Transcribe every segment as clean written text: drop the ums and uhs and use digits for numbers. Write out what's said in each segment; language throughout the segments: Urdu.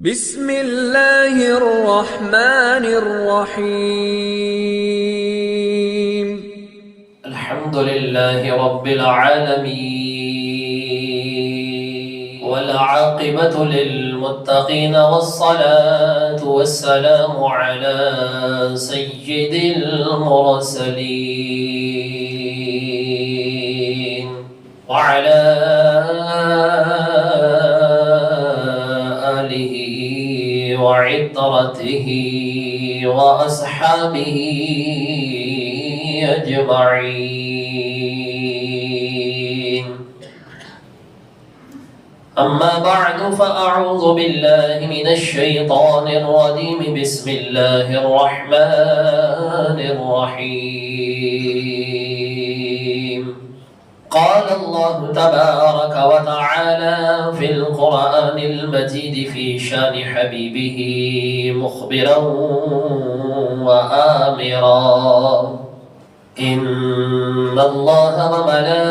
بسم اللہ الرحمن الرحیم الحمد لله رب العالمين والعاقبة للمتقين والصلاة والسلام على سيد المرسلين وعلى آله وعطرته وأصحابه أجمعين. أما بعد فأعوذ بالله من الشيطان الرجيم. بسم الله الرحمن الرحيم. قال الله تبارك وتعالى في القرآن المجيد في شان حبيبه مخبرا وآمرا: إن الله وملائكته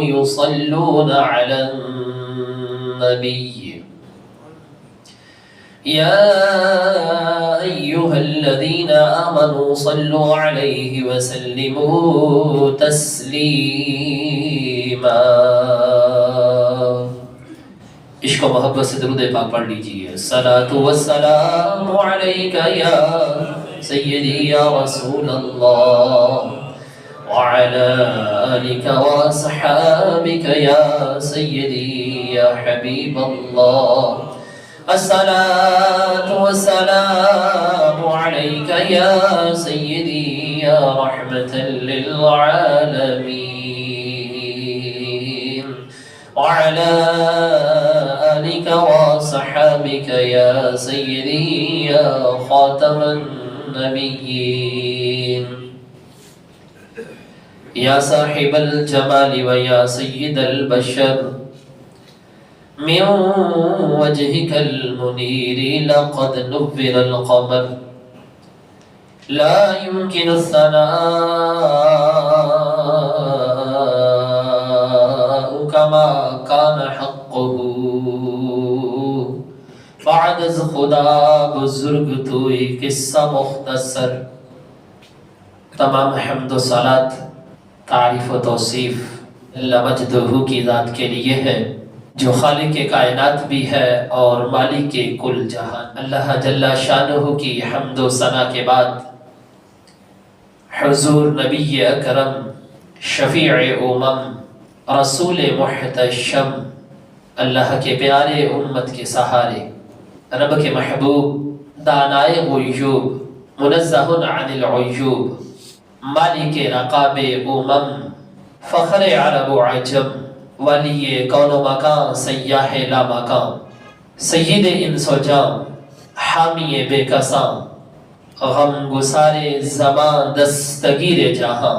يصلون على النبي يا أيها الذين آمنوا صلوا عليه وسلموا تسليما. عشق و محبت سے درود پاک پڑھ لیجئے. الصلاة والسلام علیک یا سیدی یا رسول اللہ وعلى آلك وأصحابك يا سيدي يا حبيب الله. الصلاة والسلام عليك يا سيدي يا رحمة للعالمين وعلى آلك وصحابك يا سيدي يا خاتم النبيين يا صاحب الجمال ويا سيد البشر. من وجهك المنير لقد نور القمر لا يمكن الثناء كما كان حقه. بعد از خدا بزرگ توئی قصہ مختصر. تمام حمد و صلات تعریف و توصیف اللہ مجدہ کی ذات کے لیے ہے جو خالق کائنات بھی ہے اور مالک کل جہان. اللہ جل شانہ کی حمد و ثنا کے بعد حضور نبی اکرم شفیع امم رسول محتشم اللہ کے پیارے امت کے سہارے رب کے محبوب دانائے غیوب منزہ عن العیوب مالک رقاب امم فخر عرب و عجم ولی کون و مکان سیاح لا مکان سید انس و جان حامی بے کساں غم گسار زمان دستگیر جہاں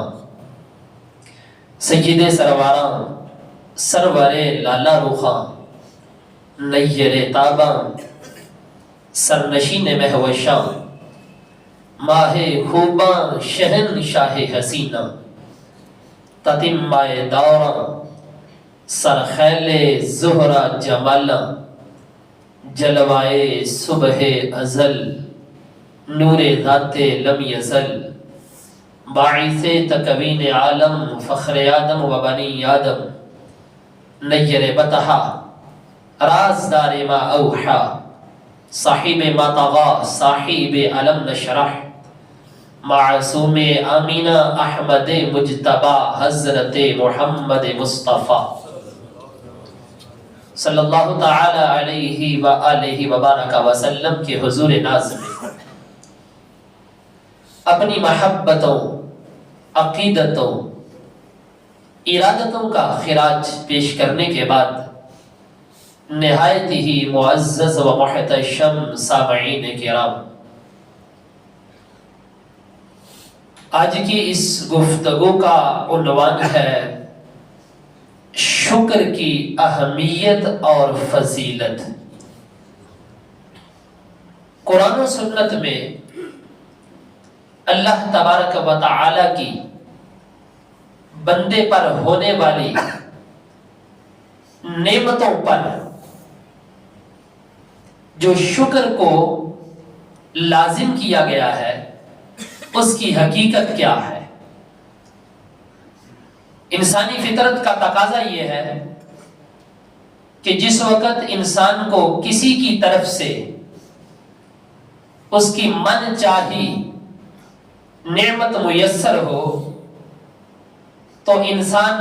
سید سرواراں سرور لالا رخاں نیر تاباں سرنشین مہوشاں ماہ خوباں شہن شاہ حسینہ تتمہ دوراں سرخیل زہرہ جمالہ جلوائے صبح ازل نور ذات لم یزل باعث تکوین عالم فخر آدم و بنی آدم نیر بطحا رازدار ما اوحا صاحب ما طغا صاحب علم نشرح معصوم آمینہ احمد مجتبہ حضرت محمد مصطفیٰ صلی اللہ تعالی علیہ وآلہ وبارک وسلم کے حضور ناز میں اپنی محبتوں عقیدتوں ارادتوں کا خراج پیش کرنے کے بعد نہایت ہی معزز و محتشم سامعین کرام، آج کی اس گفتگو کا عنوان ہے شکر کی اہمیت اور فضیلت. قرآن و سنت میں اللہ تبارک و تعالی کی بندے پر ہونے والی نعمتوں پر جو شکر کو لازم کیا گیا ہے اس کی حقیقت کیا ہے؟ انسانی فطرت کا تقاضا یہ ہے کہ جس وقت انسان کو کسی کی طرف سے اس کی من چاہی نعمت میسر ہو تو انسان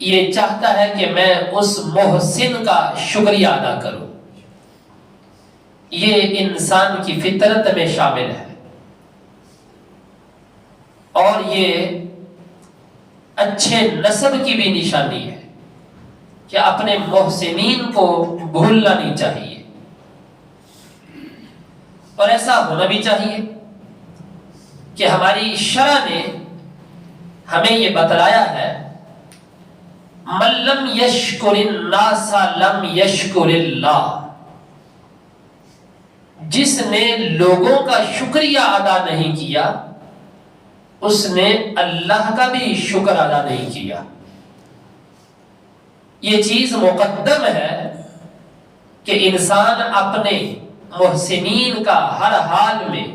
یہ چاہتا ہے کہ میں اس محسن کا شکریہ ادا کروں. یہ انسان کی فطرت میں شامل ہے اور یہ اچھے نسب کی بھی نشانی ہے کہ اپنے محسنین کو بھولنا نہیں چاہیے اور ایسا ہونا بھی چاہیے کہ ہماری شرع نے ہمیں یہ بتلایا ہے من لم یشکر الناس لم یشکر اللہ. جس نے لوگوں کا شکریہ ادا نہیں کیا اس نے اللہ کا بھی شکر ادا نہیں کیا. یہ چیز مقدم ہے کہ انسان اپنے محسنین کا ہر حال میں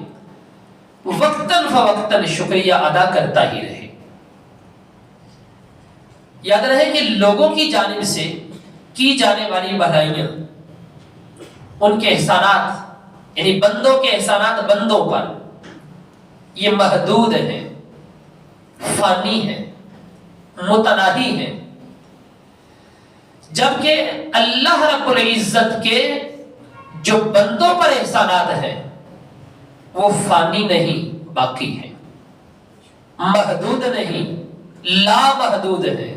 وقتاً فوقتاً شکریہ ادا کرتا ہی رہے. یاد رہے کہ لوگوں کی جانب سے کی جانے والی بھلائیاں، ان کے احسانات یعنی بندوں کے احسانات بندوں پر یہ محدود ہیں، فانی ہیں، متناہی ہیں، جبکہ اللہ رب العزت کے جو بندوں پر احسانات ہیں وہ فانی نہیں، باقی ہیں، محدود نہیں، لا محدود ہے،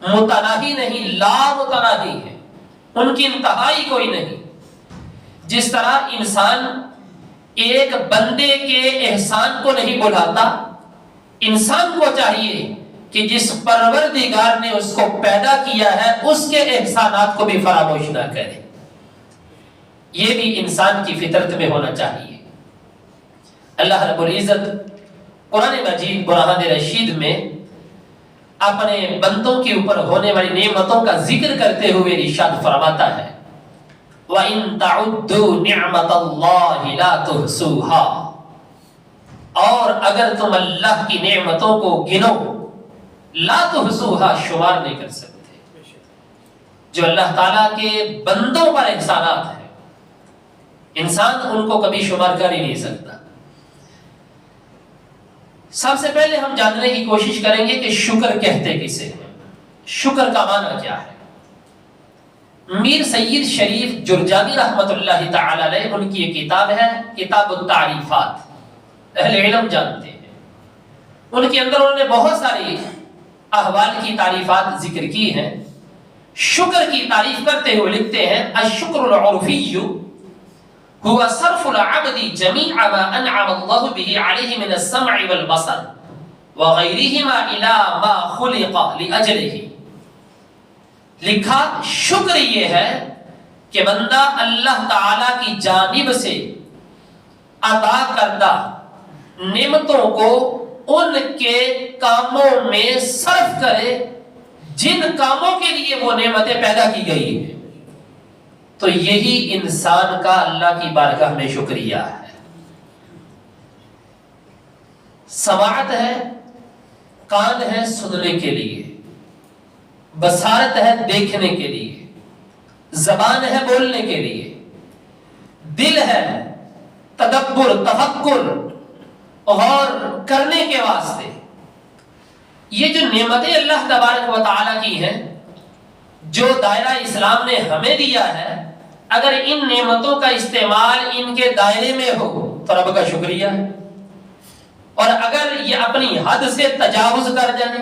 متناہی نہیں، لا متناہی ہے، ان کی انتہائی کوئی نہیں. جس طرح انسان ایک بندے کے احسان کو نہیں بھلاتا، انسان کو چاہیے کہ جس پروردگار نے اس کو پیدا کیا ہے اس کے احسانات کو بھی فراموش نہ کرے. یہ بھی انسان کی فطرت میں ہونا چاہیے. اللہ رب العزت قرآن مجید برہان رشید میں اپنے بندوں کے اوپر ہونے والی نعمتوں کا ذکر کرتے ہوئے ارشاد فرماتا ہے وَإِن تَعُدُّوا نِعْمَةَ اللَّهِ لَا تُحْصُوهَا، اور اگر تم اللہ کی نعمتوں کو گنو لا تحصوها، شمار نہیں کر سکتے. جو اللہ تعالیٰ کے بندوں پر احسانات ہیں انسان ان کو کبھی شمار کر ہی نہیں سکتا. سب سے پہلے ہم جاننے کی کوشش کریں گے کہ شکر کہتے کسے ہیں، شکر کا معنی کیا ہے. میر سید شریف جرجانی رحمت اللہ تعالی علیہ، ان کی یہ کتاب ہے کتاب التعریفات، اہل علم جانتے ہیں. ان کے اندر انہوں نے بہت ساری احوال کی تعریفات ذکر کی ہیں. شکر کی تعریف کرتے ہوئے لکھتے ہیں الشکر العرفی هو صرف العبد جميع ما انعم الله به عليه من السمع والبصر وغيرهما الى ما خلق لاجله. لکھا شکر یہ ہے کہ بندہ اللہ تعالی کی جانب سے عطا کردہ نعمتوں کو ان کے کاموں میں صرف کرے جن کاموں کے لیے وہ نعمتیں پیدا کی گئی ہیں. تو یہی انسان کا اللہ کی بارگاہ میں شکریہ ہے. سماعت ہے، کان ہے سننے کے لیے، بصارت ہے دیکھنے کے لیے، زبان ہے بولنے کے لیے، دل ہے تدبر تفکر اور کرنے کے واسطے. یہ جو نعمتیں اللہ تبارک و تعالیٰ کی ہیں، جو دائرہ اسلام نے ہمیں دیا ہے، اگر ان نعمتوں کا استعمال ان کے دائرے میں ہو تو رب کا شکریہ ہے. اور اگر یہ اپنی حد سے تجاوز کر جائے،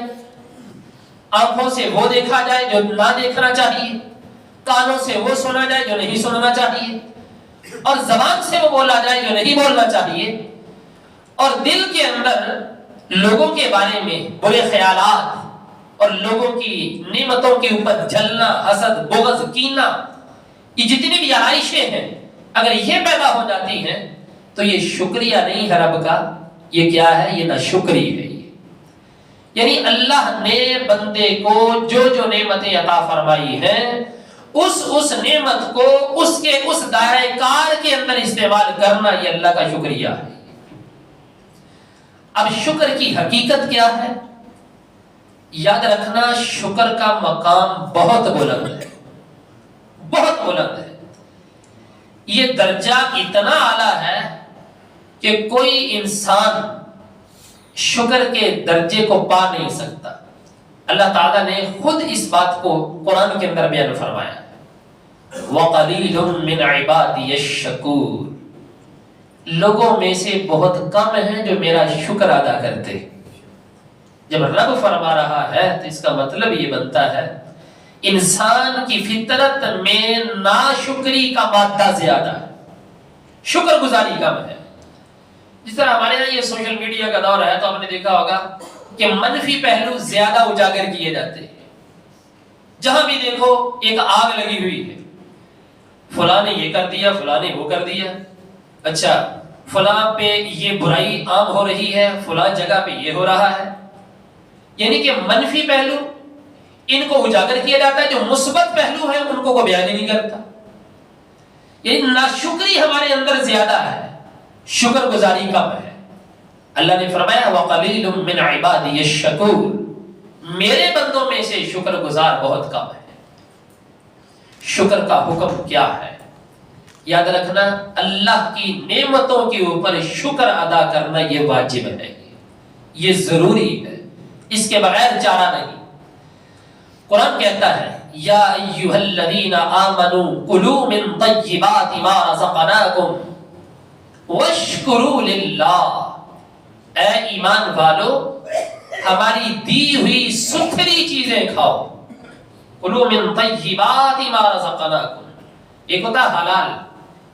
آنکھوں سے وہ دیکھا جائے جو نہ دیکھنا چاہیے، کانوں سے وہ سنا جائے جو نہیں سننا چاہیے، اور زبان سے وہ بولا جائے جو نہیں بولنا چاہیے، اور دل کے اندر لوگوں کے بارے میں برے خیالات اور لوگوں کی نعمتوں کے اوپر جلنا، حسد، بغض، کینہ، یہ جتنی بھی آرائشیں ہیں اگر یہ پیدا ہو جاتی ہیں تو یہ شکریہ نہیں ہے رب کا. یہ کیا ہے؟ یہ ناشکری ہے. یعنی اللہ نے بندے کو جو نعمتیں عطا فرمائی ہیں اس نعمت کو اس کے اس دائرہ کار کے اندر استعمال کرنا، یہ اللہ کا شکریہ ہے۔ اب شکر کی حقیقت کیا ہے؟ یاد رکھنا، شکر کا مقام بہت بلند ہے، بہت بلند ہے۔ یہ درجہ اتنا اعلیٰ ہے کہ کوئی انسان شکر کے درجے کو پا نہیں سکتا۔ اللہ تعالیٰ نے خود اس بات کو قرآن کے اندر بیان فرمایا ہے، وَقَلِيلٌ مِّنْ عِبَادِيَ الشَّكُورُ، لوگوں میں سے بہت کم ہیں جو میرا شکر ادا کرتے۔ جب رب فرما رہا ہے تو اس کا مطلب یہ بنتا ہے انسان کی فطرت میں ناشکری کا مادہ زیادہ ہے، شکر گزاری کم ہے۔ جس طرح ہمارے یہاں یہ سوشل میڈیا کا دور ہے تو آپ نے دیکھا ہوگا کہ منفی پہلو زیادہ اجاگر کیے جاتے ہیں۔ جہاں بھی دیکھو ایک آگ لگی ہوئی ہے، فلاں نے یہ کر دیا، فلاں نے وہ کر دیا، اچھا فلاں پہ یہ برائی عام ہو رہی ہے، فلاں جگہ پہ یہ ہو رہا ہے۔ یعنی کہ منفی پہلو ان کو اجاگر کیا جاتا ہے، جو مثبت پہلو ہیں ان کو بیان ہی نہیں کرتا۔ یعنی ناشکری ہمارے اندر زیادہ ہے، شکر گزاری کم ہے۔ اللہ نے فرمایا وَقَلِيلٌ مِّنْ عِبَادِيَ الشَّكُورُ، میرے بندوں میں سے شکر گزار بہت کم ہے۔ شکر کا حکم کیا ہے؟ یاد رکھنا، اللہ کی نعمتوں کے اوپر شکر ادا کرنا یہ واجب ہے، یہ ضروری ہے، اس کے بغیر چارہ نہیں۔ قرآن کہتا ہے یا ایھا الذین آمنوا کلوا من طیبات ما رزقناکم واشکروا للہ، اے ایمان والو ہماری دی ہوئی ستھری چیزیں کھاؤ۔ کلوا من طیبات ما رزقناکم، ایک ہوتا ہے حلال،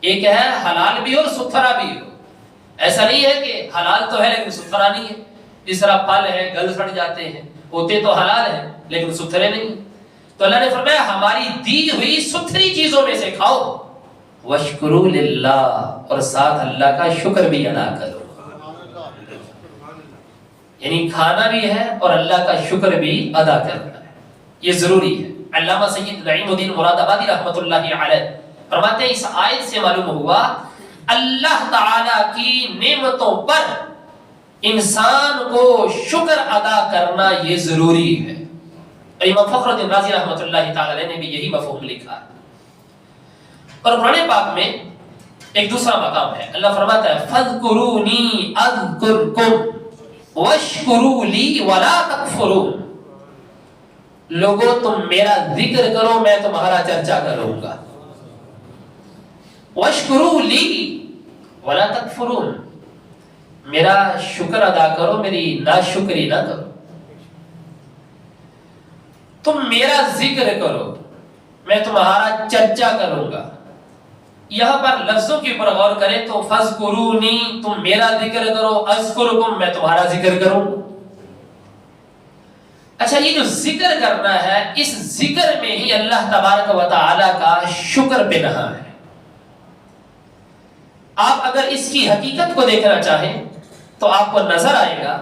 ایک ہے حلال بھی اور ستھرا بھی ہو۔ ایسا نہیں ہے کہ حلال تو ہے لیکن ستھرا نہیں ہے، جس طرح پھل ہے گل سڑ جاتے ہیں، ہوتے تو حلال ہیں لیکن ستھرے نہیں۔ تو اللہ نے فرمایا ہماری دی ہوئی ستھری چیزوں میں سے کھاؤ، واشکروا للہ، اور ساتھ اللہ کا شکر بھی ادا کرو۔ یعنی کھانا بھی ہے اور اللہ کا شکر بھی ادا کرنا ہے، یہ ضروری ہے۔ علامہ سید نعیم الدین مراد آبادی رحمۃ اللہ علیہ فرماتے ہیں اس آیت سے معلوم ہوا اللہ تعالی کی نعمتوں پر انسان کو شکر ادا کرنا یہ ضروری ہے۔ امام فخر الدین رازی رحمۃ اللہ تعالی علیہ نے بھی یہی مفہوم لکھا ہے۔ اور قرآن پاک میں ایک دوسرا مقام ہے، اللہ فرماتا ہے فَاذْكُرُونِي أَذْكُرْكُمْ وَاشْكُرُوا لِي وَلَا تَكْفُرُونَ، لوگوں تم میرا ذکر کرو میں تمہارا چرچا کروں گا، وَاشْكُرُوا لِي وَلَا تَكْفُرُونَ، میرا شکر ادا کرو، میری ناشکری نہ کرو۔ تم میرا ذکر کرو میں تمہارا چرچا کروں گا۔ یہاں پر لفظوں کے اوپر غور کریں تو فَاذْكُرُونِي، تم میرا ذکر کرو، اذکرکم، میں تمہارا ذکر کروں۔ اچھا یہ جو ذکر کرنا ہے، اس ذکر میں ہی اللہ تبارک و تعالی کا شکر پنہاں ہے۔ آپ اگر اس کی حقیقت کو دیکھنا چاہیں تو آپ کو نظر آئے گا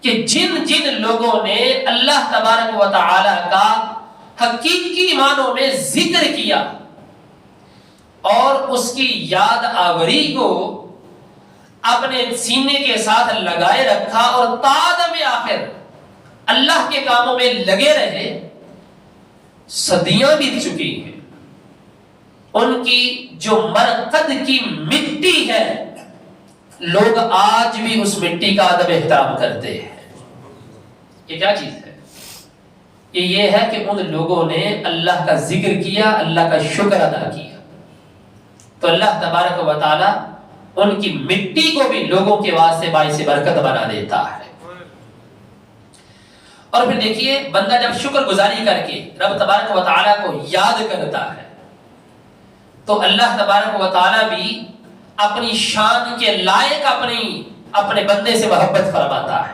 کہ جن جن لوگوں نے اللہ تبارک و تعالی کا حقیقی معنوں میں ذکر کیا اور اس کی یاد آوری کو اپنے سینے کے ساتھ لگائے رکھا اور تادم آخر اللہ کے کاموں میں لگے رہے، صدیاں بیت چکی ہیں، ان کی جو مرقد کی مٹی ہے لوگ آج بھی اس مٹی کا ادب احترام کرتے ہیں۔ یہ کیا چیز ہے؟ یہ ہے کہ ان لوگوں نے اللہ کا ذکر کیا، اللہ کا شکر ادا کیا، تو اللہ تبارک و تعالی ان کی مٹی کو بھی لوگوں کے واسطے باعث برکت بنا دیتا ہے۔ اور پھر دیکھیے بندہ جب شکر گزاری کر کے رب تبارک و تعالی کو یاد کرتا ہے تو اللہ تبارک و تعالی بھی اپنی شان کے لائق اپنے بندے سے محبت فرماتا ہے۔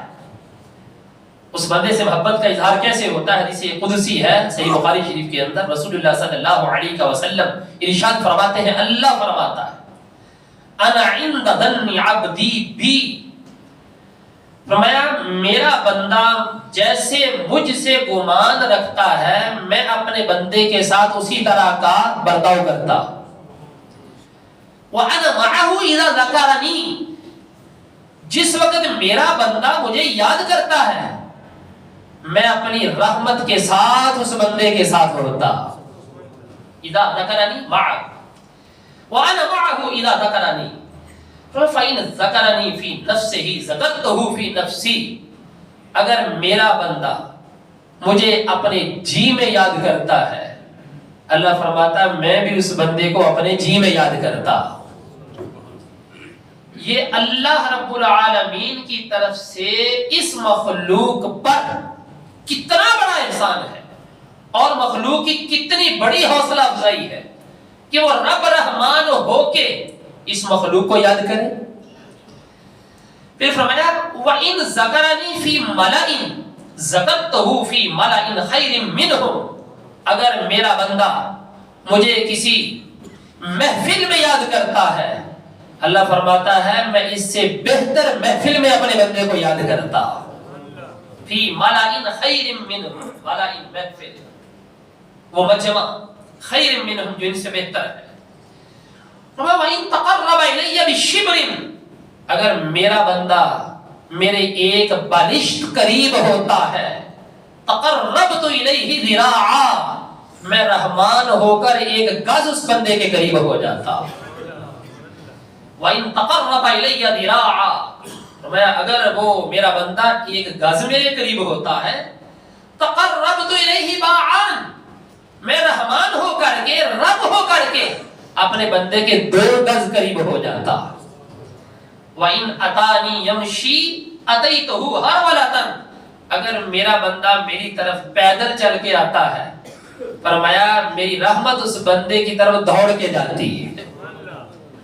اس بندے سے محبت کا اظہار کیسے ہوتا ہے؟ حدیث قدسی ہے صحیح بخاری شریف کے اندر، رسول اللہ صلی اللہ علیہ وسلم ارشاد فرماتے ہیں، اللہ فرماتا ہے انا عند ظن عبدی بی، فرمایا میرا بندہ جیسے مجھ سے گمان رکھتا ہے میں اپنے بندے کے ساتھ اسی طرح کا برتاؤ کرتا. وَأَنَا مَعَهُ إِذَا ذَكَرَنِي، جس وقت میرا بندہ مجھے یاد کرتا ہے میں اپنی رحمت کے ساتھ اس بندے کے ساتھ ہوتا. اذا ذکرنی معه وانا معه اذا ذکرنی فإن ذکرنی فی نفسه ذکرته فی نفسی، اگر میرا بندہ مجھے اپنے جی میں یاد کرتا ہے اللہ فرماتا ہے میں بھی اس بندے کو اپنے جی میں یاد کرتا. یہ اللہ رب العالمین کی طرف سے اس مخلوق پر کتنا بڑا احسان ہے اور مخلوق کی کتنی بڑی حوصلہ افزائی ہے کہ وہ رب رحمان ہو کے اس مخلوق کو یاد کرے. پھر فرمایا وَإِن ذَكَرَنِي فِي مَلَئٍ ذَكَرْتُهُ فِي مَلَئٍ خَيْرٍ مِّنْهُ، اگر میرا بندہ مجھے کسی محفل میں یاد کرتا ہے اللہ فرماتا ہے میں اس سے بہتر محفل میں اپنے بندے کو یاد کرتا. فی ملائن خیر منہم، ملائن محفل وہ مجمع خیر منہم جو ان سے بہتر ہے. وَإِن تَقَرَّبَ إِلَيَّ بِشِبْرٍ، اگر میرا بندہ میرے ایک بالشت قریب ہوتا ہے تقربت الیہ ذراعا، میں رحمان ہو کر ایک گز اس بندے کے قریب ہو جاتا. وَإِن تَقَرَّبَ إِلَيَّ ذِرَاعًا، میں اگر وہ میرا بندہ ایک گز میرے قریب ہوتا ہے تَقَرَّبْتُ إِلَيْهِ بَاعًا، میں رحمان ہو کر کے رب ہو کر کے اپنے بندے کے 2 گز قریب ہو جاتا. وَإِنْ أَتَانِي يَمْشِي أَتَيْتُهُ هَرْوَلَةً، اگر میرا بندہ میری طرف پیدل چل کے آتا ہے فرمایا میری رحمت اس بندے کی طرف دوڑ کے جاتی ہے.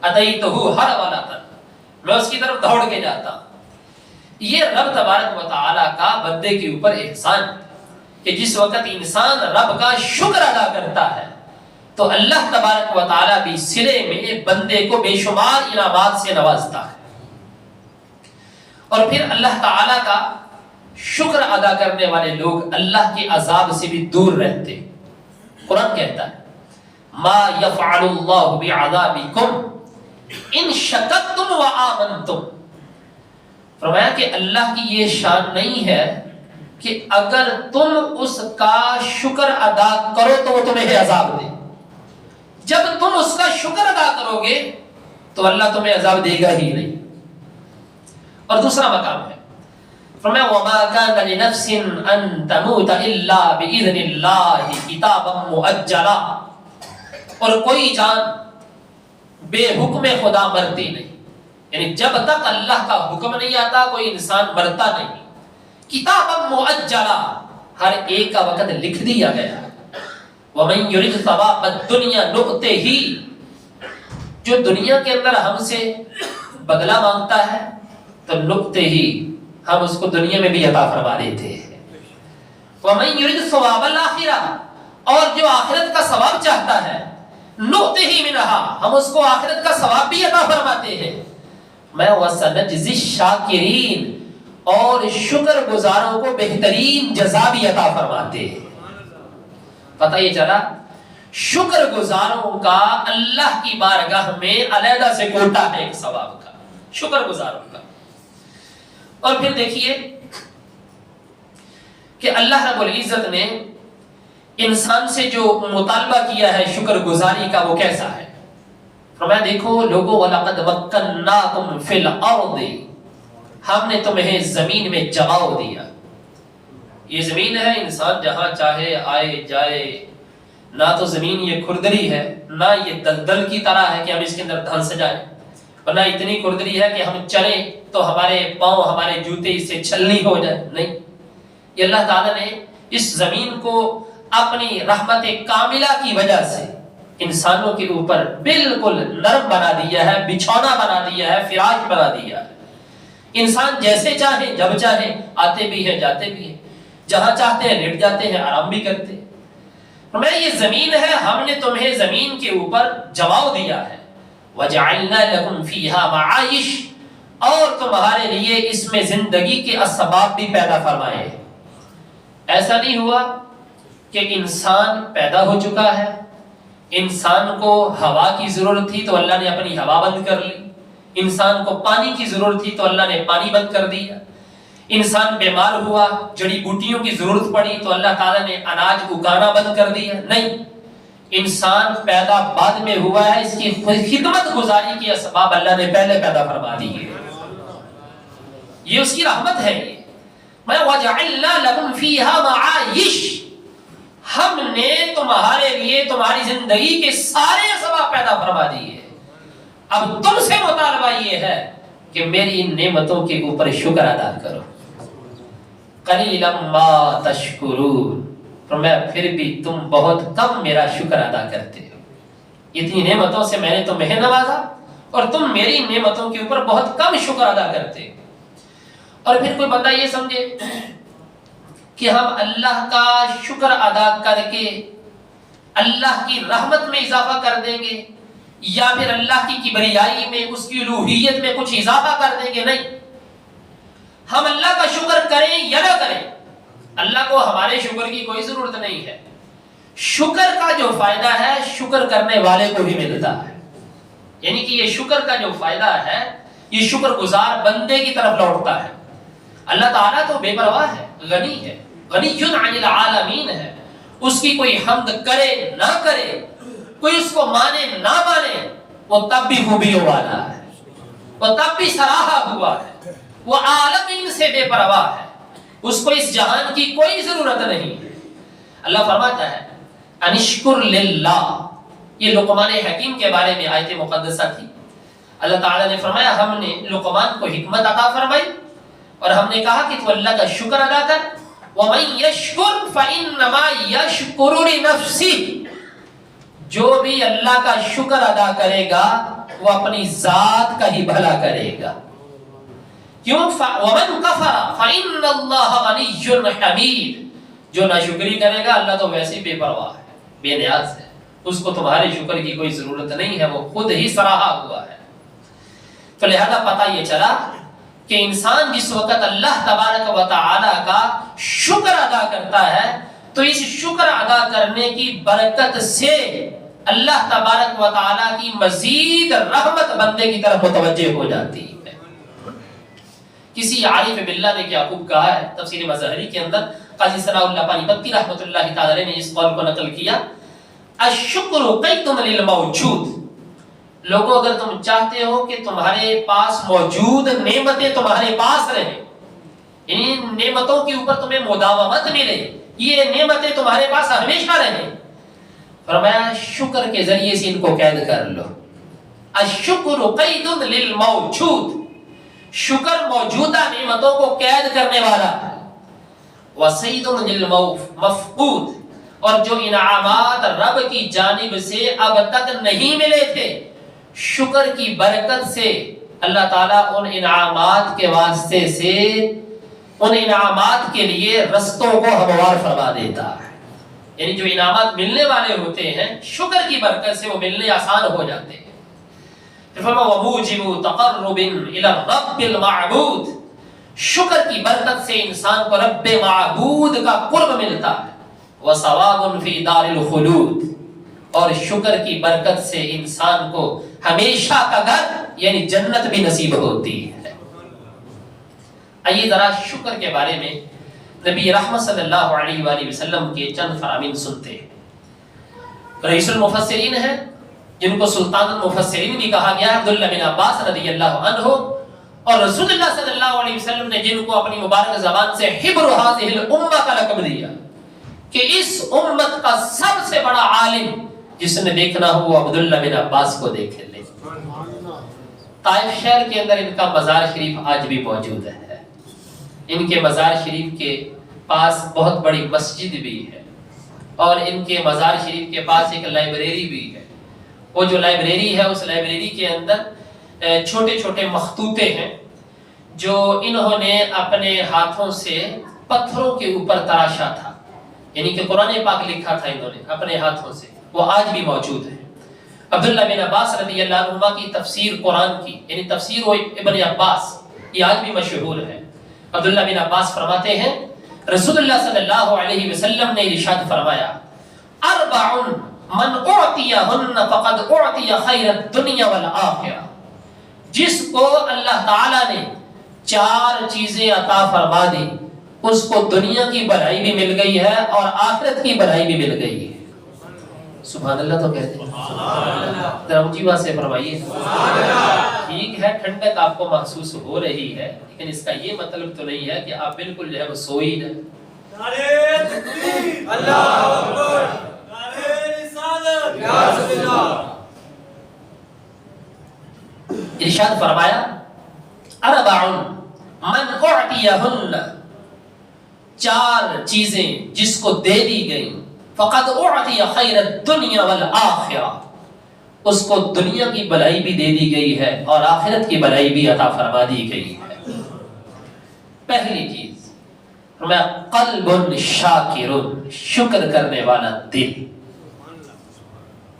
اتیتہ ہرولۃ، میں اس کی طرف دوڑ کے جاتا. یہ رب تبارک و تعالی کا بندے کے اوپر احسان کہ جس وقت انسان رب کا شکر ادا کرتا ہے تو اللہ تبارک و تعالی بھی صلے میں بندے کو بے شمار انعامات سے نوازتا ہے. اور پھر اللہ تعالی کا شکر ادا کرنے والے لوگ اللہ کے عذاب سے بھی دور رہتے. قرآن کہتا ہے ما یفعل اللہ بعذابکم ان شکرتم وآمنتم، فرمایا کہ اللہ کی یہ شان نہیں ہے کہ اگر تم اس کا شکر ادا کرو تو وہ تمہیں عذاب دے. جب تم اس کا شکر ادا کرو گے تو اللہ تمہیں عذاب دے گا ہی نہیں. اور دوسرا مقام ہے فرمایا وما كان لنفس ان تموت الا باذن اللہ کتابا مؤجلا، اور کوئی جان بے حکم خدا مرتی نہیں، یعنی جب تک اللہ کا حکم نہیں آتا کوئی انسان مرتا نہیں. کتابا مؤجلا، ہر ایک کا وقت لکھ دیا گیا. ومن یرد ثواب الدنیا نؤتہ، جو دنیا کے اندر ہم سے بدلہ مانگتا ہے تو نؤتہ ہم اس کو دنیا میں بھی عطا فرما دیتے ہیں. ومن یرد ثواب الاخرہ، اور جو آخرت کا ثواب چاہتا ہے نؤتہ منہا، ہم اس کو آخرت کا ثواب بھی عطا فرماتے ہیں. میں وسنجزی الشاکرین، اور شکر گزاروں کو بہترین جزا بھی عطا فرماتے ہیں. پتہ یہ چلا شکر گزاروں کا اللہ کی بارگاہ میں علیحدہ سے کوٹا ہے ایک ثواب کا، شکر گزاروں کا. اور پھر دیکھیے کہ اللہ رب العزت نے انسان سے جو مطالبہ کیا ہے شکر گزاری کا وہ کیسا ہے. فرمایا دیکھو لوگو وَلَقَدْ مَكَّنَّاكُمْ فِي الْأَرْضِ، ہم نے تمہیں زمین میں جگاؤ دیا. یہ زمین ہے انسان جہاں چاہے آئے جائے، نہ تو زمین یہ کھردری ہے نہ یہ دلدل کی طرح ہے کہ ہم اس کے اندر دھن سجائیں، ورنہ اتنی کھردری ہے کہ ہم چلیں تو ہمارے پاؤں ہمارے جوتے اس سے چھلنی ہو جائے. نہیں، یہ اللہ تعالیٰ نے اس زمین کو اپنی رحمت کاملہ کی وجہ سے انسانوں کے اوپر بالکل نرم بنا دیا ہے، بچھونا بنا دیا ہے، فراش بنا دیا ہے. انسان جیسے چاہے جب چاہے آتے بھی ہیں جاتے بھی ہیں، جہاں چاہتے ہیں لیٹ جاتے ہیں آرام بھی کرتے ہیں. میں یہ زمین ہے ہم نے تمہیں زمین کے اوپر جواؤ دیا ہے. وَجَعَلْنَا لَكُمْ فِيهَا مَعَائِشْ، اور تمہارے لیے اس میں زندگی کے اسباب بھی پیدا فرمائے۔ ایسا نہیں ہوا کہ انسان پیدا ہو چکا ہے، انسان کو ہوا کی ضرورت تھی تو اللہ نے اپنی ہوا بند کر لی، انسان کو پانی کی ضرورت تھی تو اللہ نے پانی بند کر دیا، انسان بیمار ہوا، جڑی بوٹیوں کی ضرورت پڑی تو اللہ تعالیٰ نے اناج اگانا بند کر دیا۔ نہیں، انسان پیدا بعد میں ہوا ہے، اس کی خدمت گزاری کے اسباب اللہ نے پہلے پیدا فرما دیے، یہ اس کی رحمت ہے۔ میں وَجَعَلْنَا لَكُمْ فِيهَا مَعَائِشَ، ہم نے تمہارے لیے تمہاری زندگی کے سارے اسباب پیدا فرما دیے۔ اب تم سے مطالبہ یہ ہے کہ میری ان نعمتوں کے اوپر شکر ادا کرو۔ قَلِيلًا مَا تَشْكُرُونَ، فرمایا پھر بھی تم بہت کم میرا شکر ادا کرتے ہو۔ اتنی نعمتوں سے میں نے تمہیں نوازا اور تم میری نعمتوں کے اوپر بہت کم شکر ادا کرتے ہو۔ اور پھر کوئی بندہ یہ سمجھے کہ ہم اللہ کا شکر ادا کر کے اللہ کی رحمت میں اضافہ کر دیں گے یا پھر اللہ کی کبریائی میں، اس کی الوہیت میں کچھ اضافہ کر دیں گے، نہیں، ہم اللہ کا شکر کریں یا نہ کریں، اللہ کو ہمارے شکر کی کوئی ضرورت نہیں ہے۔ شکر کا جو فائدہ ہے شکر کرنے والے کو ہی ملتا ہے، یعنی کہ یہ شکر کا جو فائدہ ہے یہ شکر گزار بندے کی طرف لوٹتا ہے۔ اللہ تعالیٰ تو بے پرواہ ہے، غنی ہے، غنی عن العالمین ہے، اس کی کوئی حمد کرے نہ کرے، کوئی اس کو مانے نہ مانے، وہ تب بھی خوبیوں والا ہے، وہ تب بھی سراہا ہوا ہے، وہ عالمین سے بے پرواہ ہے، اس کو اس جہان کی کوئی ضرورت نہیں۔ اللہ فرماتا ہے انشکر للہ، یہ لقمان حکیم کے بارے میں آیت مقدسہ تھی۔ اللہ تعالیٰ نے فرمایا ہم نے لقمان کو حکمت عطا فرمائی اور ہم نے کہا کہ تو اللہ کا شکر ادا کر، وَمَن يَشْكُرْ فَإِنَّمَا يَشْكُرُ لِنَفْسِهِ، جو بھی اللہ کا شکر ادا کرے گا وہ اپنی ذات کا ہی بھلا کرے گا۔ کیوں؟ وَمَن كَفَرَ فَإِنَّ اللَّهَ غَنِيٌّ حَمِيدٌ، جو ناشکری کرے گا اللہ تو ویسے بے پرواہ ہے، بے نیاز ہے، اس کو تمہارے شکر کی کوئی ضرورت نہیں ہے، وہ خود ہی سراہا ہوا ہے۔ تو لہذا پتہ یہ چلا کہ انسان جس وقت اللہ تبارک و تعالی کا شکر ادا کرتا ہے تو اس شکر ادا کرنے کی برکت سے اللہ تبارک و تعالی کی مزید رحمت بندے کی طرف متوجہ ہو جاتی ہے۔ کسی عارف باللہ نے کیا خوب کہا ہے، تفسیر مظہری کے اندر قاضی ثناء اللہ پانی پتی رحمۃ اللہ تعالی نے اس قول کو نقل کیا، الشکر قید للموجود، لوگوں اگر تم چاہتے ہو کہ تمہارے پاس موجود نعمتیں تمہارے پاس رہیں، ان نعمتوں کے اوپر تمہیں مداومت ملے، یہ نعمتیں تمہارے پاس ہمیشہ رہیں، فرمایا شکر کے ذریعے سے ان کو قید کر لو۔ الشکر قید للموجود، شکر موجودہ نعمتوں کو قید کرنے والا ہے۔ وصید للمفقود، اور جو انعامات رب کی جانب سے اب تک نہیں ملے تھے، شکر کی برکت سے اللہ تعالیٰ ان انعامات کے واسطے سے ان انعامات کے لیے رستوں کو ہموار فرما دیتا ہے، یعنی جو انعامات ملنے والے ہوتے ہیں شکر کی برکت سے وہ ملنے آسان ہو جاتے ہیں۔ وَمُوجِبُ تَقَرُّبٍ إِلَى الرَّبِّ الْمَعْبُودِ، شکر کی برکت سے انسان کو رب معبود کا قرب ملتا ہے۔ وَثَوَابٌ فِي دَارِ الْخُلُودِ، اور شکر کی برکت سے انسان کو ہمیشہ کا گھر یعنی جنت بھی نصیب ہوتی ہے۔ آئیے ذرا شکر کے بارے میں نبی رحمت صلی اللہ علیہ وآلہ وسلم کے چند فرامین سنتے ہیں۔ رئیس المفسرین ہیں جن کو سلطان المفسرین بھی کہا گیا، عبداللہ بن عباس رضی اللہ عنہ، اور رسول اللہ صلی اللہ علیہ وسلم نے جن کو اپنی مبارک زبان سے حبر هذه الامہ کا لقب دیا کہ اس امت کا سب سے بڑا عالم جس نے دیکھنا ہو وہ عبداللہ بن عباس کو دیکھ لے۔ طائف شہر کے اندر ان کا مزار شریف آج بھی موجود ہے، ان کے مزار شریف کے پاس بہت بڑی مسجد بھی ہے، اور ان کے مزار شریف کے پاس ایک لائبریری بھی ہے۔ وہ جو لائبریری ہے اس لائبریری کے اندر چھوٹے چھوٹے مخطوطے ہیں جو انہوں نے اپنے ہاتھوں سے پتھروں کے اوپر تراشا تھا، یعنی کہ قرآن پاک لکھا تھا انہوں نے اپنے ہاتھوں سے، وہ آج بھی موجود ہے۔ عبداللہ بن عباس رضی اللہ عنہما کی تفسیر قرآن کی، یعنی تفسیر و ابن عباس، یہ آج بھی مشہور ہے۔ عبداللہ بن عباس فرماتے ہیں رسول اللہ صلی اللہ علیہ وسلم نے ارشاد فرمایا اربع من اعطیہن فقد اعطی خیر الدنیا والآخرہ، جس کو اللہ تعالیٰ نے 4 چیزیں عطا فرما دی اس کو دنیا کی بھلائی بھی مل گئی ہے اور آخرت کی بھلائی بھی مل گئی ہے۔ سبحان اللہ تو کہتے ہیں، ذرا اونچی بات سے فرمائیے۔ ٹھیک ہے ٹھنڈک آپ کو محسوس ہو رہی ہے، لیکن اس کا یہ مطلب تو نہیں ہے کہ آپ بالکل جو ہے وہ سوئی نہ۔ نعرہ تکبیر، اللہ اکبر، نعرہ رسالت، یا رسول اللہ۔ ارشاد فرمایا اربع من اعطیہن، 4 چیزیں جس کو دے دی گئی، فقد اعطی خیر الدنیا والآخرہ، اس کو دنیا کی بھلائی بھی دے دی گئی ہے اور آخرت کی بھلائی بھی عطا فرما دی گئی ہے۔ پہلی چیز فرمایا قلب شاکر، شکر کرنے والا دل۔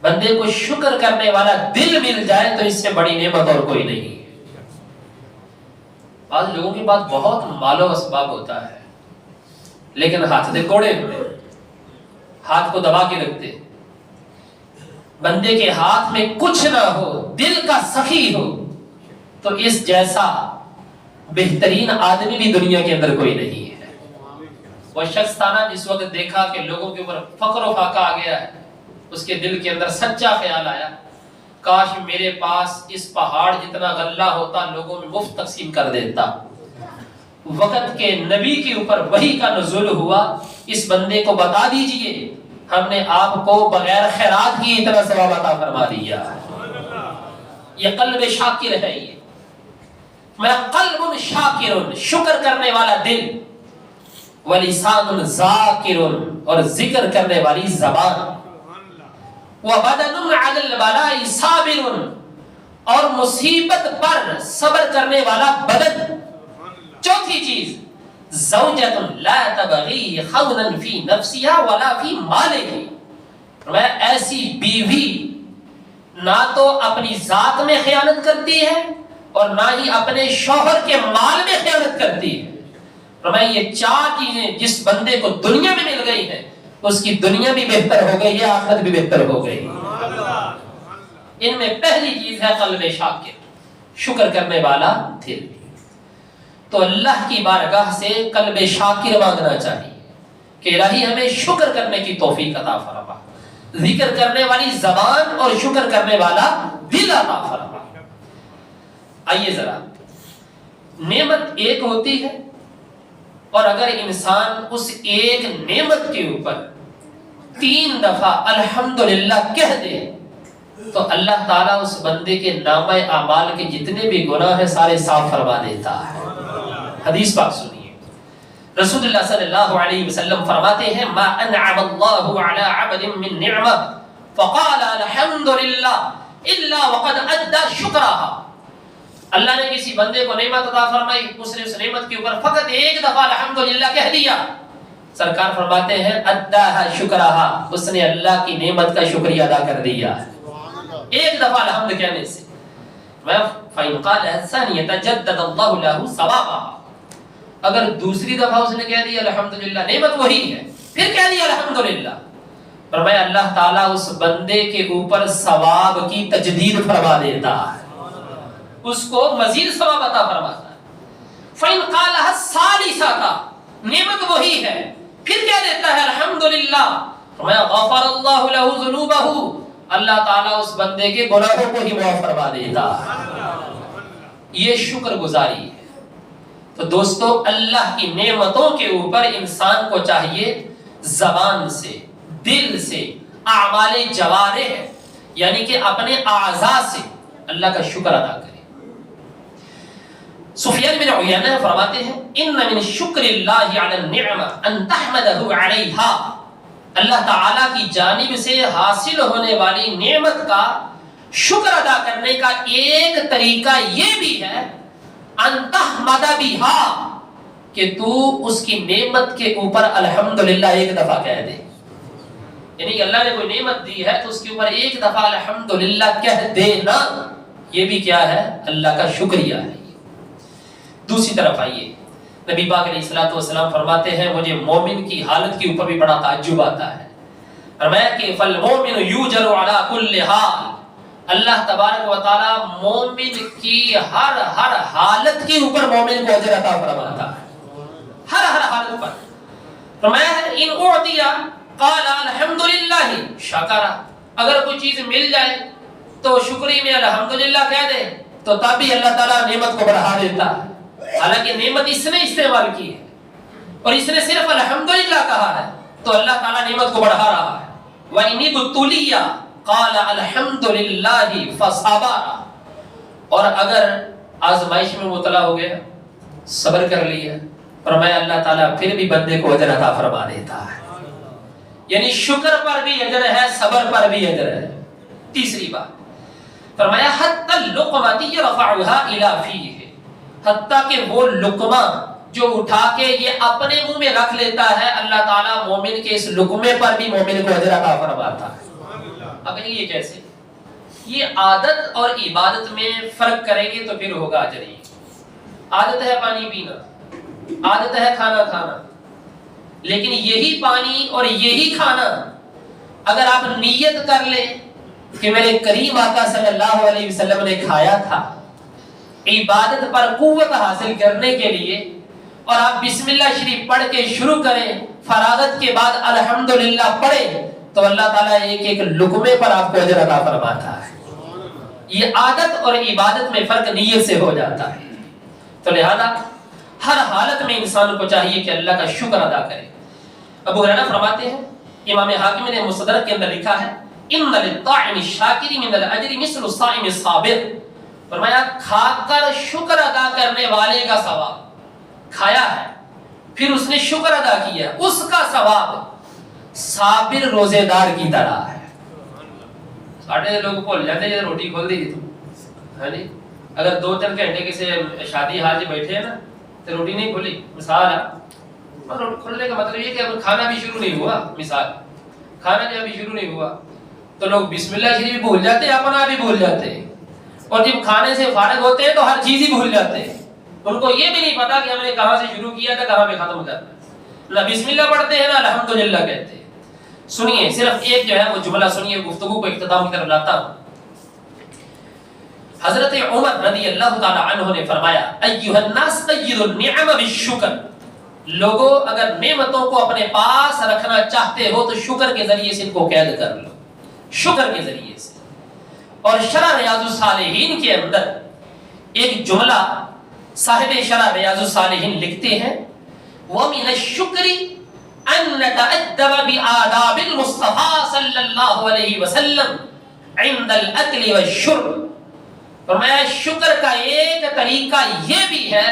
بندے کو شکر کرنے والا دل مل جائے تو اس سے بڑی نعمت اور کوئی نہیں ہے۔ بعض لوگوں کے پاس بہت مال و اسباب ہوتا ہے لیکن ہاتھ سے کوڑے ہوئے، ہاتھ کو دبا کے رکھتے۔ بندے کے ہاتھ میں کچھ نہ ہو، دل کا سخی ہو، تو اس جیسا بہترین آدمی بھی دنیا کے اندر کوئی نہیں ہے۔ وہ شخص تھا نا جس وقت دیکھا کہ لوگوں کے اوپر فقر و فاقہ آ گیا ہے، اس کے دل کے اندر سچا خیال آیا کاش میرے پاس اس پہاڑ جتنا غلہ ہوتا، لوگوں میں مفت تقسیم کر دیتا۔ وقت کے نبی کے اوپر وحی کا نزول ہوا، اس بندے کو بتا دیجئے ہم نے آپ کو بغیر خیرات کی اتنا ثواب عطا فرما دیا۔ یہ قلب شاکر ہے، یہ میں قلب شاکر، شکر کرنے والا دل، ولسان ذاکر، اور ذکر کرنے والی زبان، وبدن علی البلاء صابر، اور مصیبت پر صبر کرنے والا بدن۔ چوتھی چیز زوجۃ لا تبغی خونا فی نفسها ولا فی مالها، میں ایسی بیوی نہ تو اپنی ذات میں خیانت کرتی ہے اور نہ ہی اپنے شوہر کے مال میں خیانت کرتی ہے۔ میں یہ 4 چیزیں جس بندے کو دنیا میں مل گئی ہیں اس کی دنیا بھی بہتر ہو گئی ہے، آخرت بھی بہتر ہو گئی۔ ان میں پہلی چیز ہے قلب شاکر، شکر کرنے والا دل۔ تو اللہ کی بارگاہ سے قلب شاکر مانگنا چاہیے کہ الہی ہمیں شکر کرنے کی توفیق عطا فرما، ذکر کرنے والی زبان اور شکر کرنے والا دل عطا فرما۔ آئیے ذرا، نعمت ایک ہوتی ہے اور اگر انسان اس ایک نعمت کے اوپر 3 دفعہ الحمدللہ کہہ دے تو اللہ تعالیٰ اس بندے کے نامہ اعمال کے جتنے بھی گناہ ہیں سارے صاف فرما دیتا ہے۔ حدیث پاک سنیے، رسول اللہ صلی اللہ علیہ وسلم فرماتے ہیں ما انعم اللہ علی عبد من نعمہ فقال الحمدللہ الا وقد ادى شکرها، اللہ نے کسی بندے کو نعمت عطا فرمائی، اس نے اس نعمت کے اوپر فقط ایک دفعہ الحمدللہ کہہ دیا، سرکار فرماتے ہیں اداها شکرها، اس نے اللہ کی نعمت کا شکریہ ادا کر دیا ایک دفعہ الحمد کہنے سے۔ فإن قال الثانية جدد الله له ثوابها، اگر دوسری دفعہ اس نے کہہ دیا الحمدللہ، نعمت وہی ہے، پھر کہہ دیا الحمدللہ، فرمایا اللہ تعالیٰ اس بندے کے اوپر ثواب کی تجدید فرما دیتا ہے، اس کو مزید ثواب عطا فرماتا ہے۔ فإن قالها الثالثة، نعمت وہی ہے، پھر کہہ دیتا ہے الحمدللہ، فرمایا غفر اللہ له ذنوبہ، اللہ تعالیٰ اس بندے کے گناہوں کو ہی معاف فرما دیتا ہے۔ یہ شکر گزاری ہے۔ تو دوستو اللہ کی نعمتوں کے اوپر انسان کو چاہیے زبان سے، دل سے، اعمال جوارح یعنی کہ اپنے اعضاء سے اللہ کا شکر ادا کرے۔ سفیان بن عیینہ فرماتے ہیں ان من شکر اللہ علی النعمہ ان تحمدہ علیہا، اللہ تعالیٰ کی جانب سے حاصل ہونے والی نعمت کا شکر ادا کرنے کا ایک طریقہ یہ بھی ہے ان تحمد بہا، کہ تو اس کی نعمت کے اوپر الحمدللہ ایک دفعہ کہہ دے۔ یعنی اللہ نے کوئی نعمت دی ہے تو اس کے اوپر ایک دفعہ الحمدللہ کہہ دینا، یہ بھی کیا ہے؟ اللہ کا شکریہ ہے۔ دوسری طرف آئیے، نبی پاک علیہ الصلوۃ والسلام فرماتے ہیں مجھے مومن کی حالت کے اوپر بھی بڑا تعجب آتا ہے۔ فرمایا کہ فالمومن یوجر علی کل حال، اللہ تبارک و تعالی مومن کی ہر حالت کے اوپر مومن کو اجر عطا فرماتا ہے، ہر حالت پر۔ فرمایا ان اعطی قال الحمدللہ شکر، اگر کوئی چیز مل جائے تو شکری میں الحمدللہ کہہ دے تو تب بھی اللہ تعالیٰ نعمت کو بڑھا دیتا ہے، حالانکہ نعمت اس نے استعمال کی ہے اور اس نے صرف الحمدللہ کہا ہے تو اللہ تعالیٰ نعمت کو بڑھا رہا ہے۔ وَإِنِ ابْتُلِيَ قَالَ الْحَمْدُ لِلَّهِ فَصَبَرَ، اور اگر آزمائش میں مبتلا ہو گیا، صبر کر لیا، فرمایا اللہ تعالیٰ پھر بھی بندے کو اجر عطا فرما دیتا ہے۔ یعنی شکر پر بھی اجر ہے، صبر پر بھی اجر ہے۔ تیسری بات فرمایا حتی اللقمۃ یرفعها الی فیہ، حتیٰ کہ وہ لقمہ جو اٹھا کے یہ اپنے منہ میں رکھ لیتا ہے، اللہ تعالیٰ مومن کے اس لقمے پر بھی مومن کو اجر عطا فرماتا ہے۔ اب یہ کیسے؟ یہ عادت اور عبادت میں فرق کریں گے تو پھر ہوگا اجر۔ عادت ہے پانی پینا، عادت ہے کھانا کھانا، لیکن یہی پانی اور یہی کھانا اگر آپ نیت کر لیں کہ میرے کریم آقا صلی اللہ علیہ وسلم نے کھایا تھا، عبادت پر قوت حاصل کرنے کے لیے، اور آپ بسم اللہ شریف پڑھ کے شروع کریں، فراغت کے بعد الحمدللہ پڑھیں، تو اللہ تعالیٰ ایک ایک لقمے پر آپ کو اجر عطا فرماتا ہے۔ یہ عادت اور عبادت میں فرق نیت سے ہو جاتا ہے۔ تو لہذا ہر حالت میں انسان کو چاہیے کہ اللہ کا شکر ادا کرے۔ ابو ہریرہ فرماتے ہیں، امام حاکم نے مستدرک کے اندر لکھا ہے ان للطاعم الشاکر من الاجر مثل الصائم الصابر، فرمایا کھا کر شکر ادا کرنے والے کا ثواب، کھایا ہے پھر اس نے شکر ادا کیا، اس کا ثواب صابر روزے دار کی طرح ہے۔ ساڑھے لوگ بھول جاتے ہیں روٹی کھول دی تو ہاں جی، اگر 2-3 گھنٹے کسی شادی حال میں بیٹھے ہیں نا تو روٹی نہیں کھلی، مثال ہے، کھلنے کا مطلب یہ کہ اب کھانا بھی شروع نہیں ہوا، مثال کھانا جو ابھی شروع نہیں ہوا تو لوگ بسم اللہ شریف بھی بھول جاتے ہیں، اپنا بھی بھول جاتے ہیں، اور جب کھانے سے فارغ ہوتے ہیں تو ہر چیز ہی بھول جاتے ہیں، ان کو یہ بھی نہیں پتا کہ ہم نے کہاں سے شروع کیا تھا، کہاں پہ ختم کرنا ہے۔ نہ بسم اللہ پڑھتے ہیں نہ الحمدللہ کہتے ہیں۔ سنیے صرف ایک جو ہے وہ جملہ سنیے، گفتگو کو اختتام کی طرف لاتا ہوں۔ حضرت عمر رضی اللہ تعالی عنہ نے فرمایا ایھا الناس قیدوا النعم بالشکر، لوگوں اگر نعمتوں کو اپنے پاس رکھنا چاہتے ہو تو شکر کے ذریعے سے ان کو قید کر لو، شکر کے ذریعے سے۔ اور شرح ریاض الصالحین کے اندر ایک جملہ صاحب شرح ریاض الصالحین لکھتے ہیں وَمِنَ الشُّكْرِ أَن نَتَأَدَّبَ بِآدَابِ الْمُصْطَفَىٰ صلی اللہ علیہ وسلم عند الأكل والشرب، فرمایا شکر کا ایک طریقہ یہ بھی ہے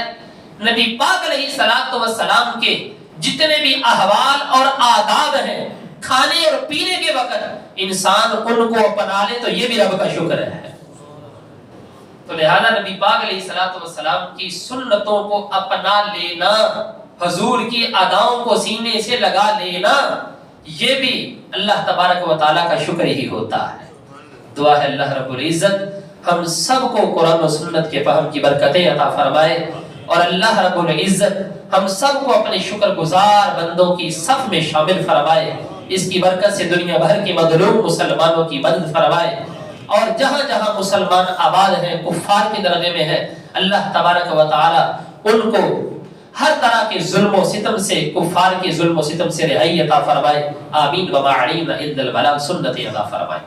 نبی پاک علیہ الصلوۃ والسلام کے جتنے بھی احوال اور آداب ہیں کھانے اور پینے کے وقت انسان ان کو اپنا لے تو یہ بھی رب کا شکر ہے۔ تو لہذا نبی پاک علیہ الصلوۃ والسلام کی سنتوں کو اپنا لینا، حضور کی اداؤں کو سینے سے لگا لینا، یہ بھی اللہ تبارک و تعالیٰ کا شکر ہی ہوتا ہے۔ دعا ہے اللہ رب العزت ہم سب کو قرآن و سنت کے فہم کی برکتیں عطا فرمائے، اور اللہ رب العزت ہم سب کو اپنے شکر گزار بندوں کی صف میں شامل فرمائے، اس کی برکت سے دنیا بھر کے مظلوم مسلمانوں کی مدد فرمائے، اور جہاں جہاں مسلمان آباد ہیں کفار کے درجے میں ہیں، اللہ تبارک و تعالی ان کو ہر طرح کے ظلم و ستم سے، کفار کے ظلم و ستم سے رہائی عطا فرمائے۔ آمین وما علینا الا البلاغ، سنت عطا فرمائے۔